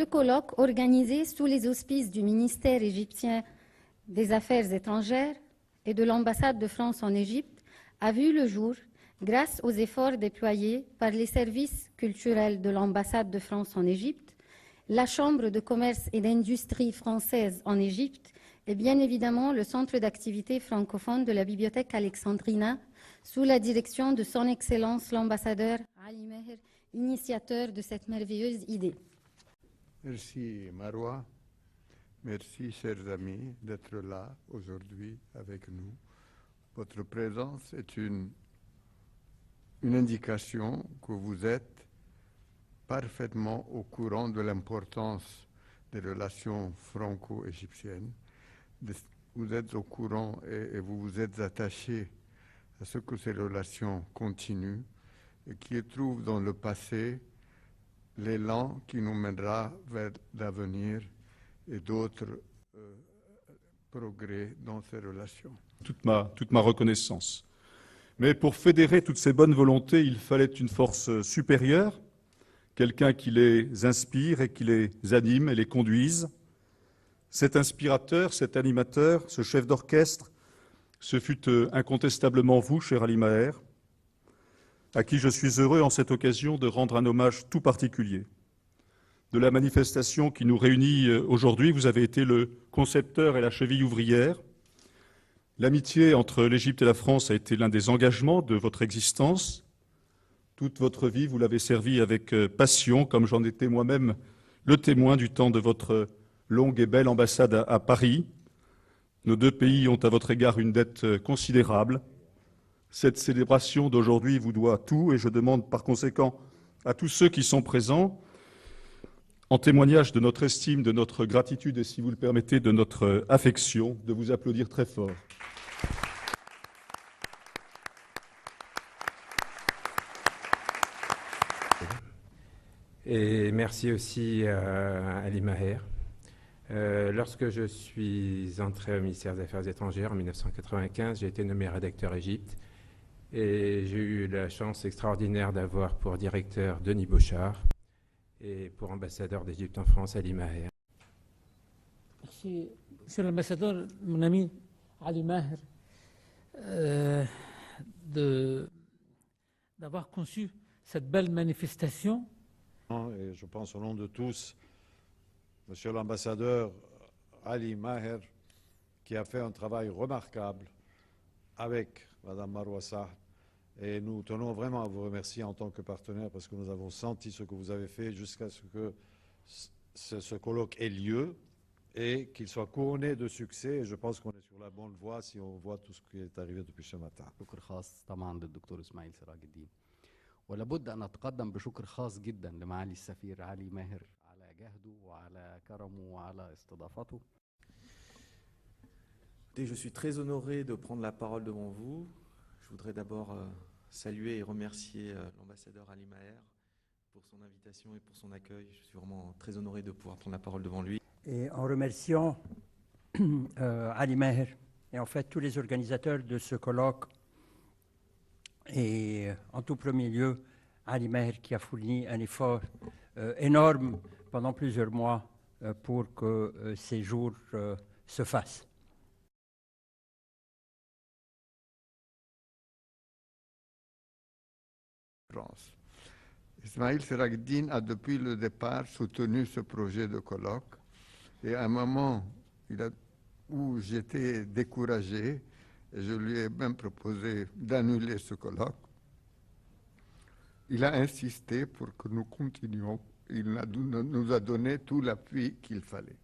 colloque, organisé sous les auspices du ministère égyptien des Affaires étrangères et de l'ambassade de France en Égypte, a vu le jour grâce aux efforts déployés par les services culturels de l'ambassade de France en Égypte, la Chambre de commerce et d'industrie française en Égypte et bien évidemment le centre d'activité francophone de la bibliothèque Alexandrina sous la direction de son Excellence l'ambassadeur Ali Meher, initiateur de cette merveilleuse idée. Merci Marwa, merci chers amis d'être là aujourd'hui avec nous. Votre présence est une indication que vous êtes parfaitement au courant de l'importance des relations franco-égyptiennes. Vous êtes au courant et vous vous êtes attaché à ce que ces relations continuent et qui trouvent dans le passé l'élan qui nous mènera vers l'avenir et d'autres progrès dans ces relations. Toute ma reconnaissance. Mais pour fédérer toutes ces bonnes volontés, il fallait une force supérieure, quelqu'un qui les inspire et qui les anime et les conduise. Cet inspirateur, cet animateur, ce chef d'orchestre, ce fut incontestablement vous, cher Ali Maher, à qui je suis heureux en cette occasion de rendre un hommage tout particulier. De la manifestation qui nous réunit aujourd'hui, vous avez été le concepteur et la cheville ouvrière. L'amitié entre l'Égypte et la France a été l'un des engagements de votre existence. Toute votre vie, vous l'avez servi avec passion, comme j'en étais moi-même le témoin du temps de votre longue et belle ambassade à Paris. Nos deux pays ont à votre égard une dette considérable. Cette célébration d'aujourd'hui vous doit tout et je demande par conséquent à tous ceux qui sont présents, en témoignage de notre estime, de notre gratitude et, si vous le permettez, de notre affection, de vous applaudir très fort. Et merci aussi à Ali Maher. Lorsque je suis entré au ministère des Affaires étrangères en 1995, j'ai été nommé rédacteur Égypte et j'ai eu la chance extraordinaire d'avoir pour directeur Denis Beauchard et pour ambassadeur d'Égypte en France Ali Maher. Merci, monsieur l'ambassadeur, mon ami Ali Maher, d'avoir conçu cette belle manifestation. Et je pense au nom de tous, monsieur l'ambassadeur Ali Maher, qui a fait un travail remarquable avec madame Marwa Saad. Et nous tenons vraiment à vous remercier en tant que partenaire parce que nous avons senti ce que vous avez fait jusqu'à ce que ce colloque ait lieu et qu'il soit couronné de succès. Et je pense qu'on est sur la bonne voie si on voit tout ce qui est arrivé depuis ce matin. ولابد أن أتقدم بشكر خاص جدا لمعالي السفير علي ماهر على جهده وعلى كرمه وعلى استضافته. Je suis très honoré de prendre la parole devant vous. Je voudrais d'abord saluer et remercier l'ambassadeur Ali Maher pour son invitation et pour son accueil. Je suis vraiment très honoré de pouvoir prendre la parole devant lui. Et en remerciant Ali Maher et en fait tous les organisateurs de ce colloque, et en tout premier lieu, Ali Maher qui a fourni un effort énorme pendant plusieurs mois pour que ces jours se fassent. Ismail Seraghedine a depuis le départ soutenu ce projet de colloque et à un moment où j'étais découragé, et je lui ai même proposé d'annuler ce colloque. Il a insisté pour que nous continuions. Il nous a donné tout l'appui qu'il fallait.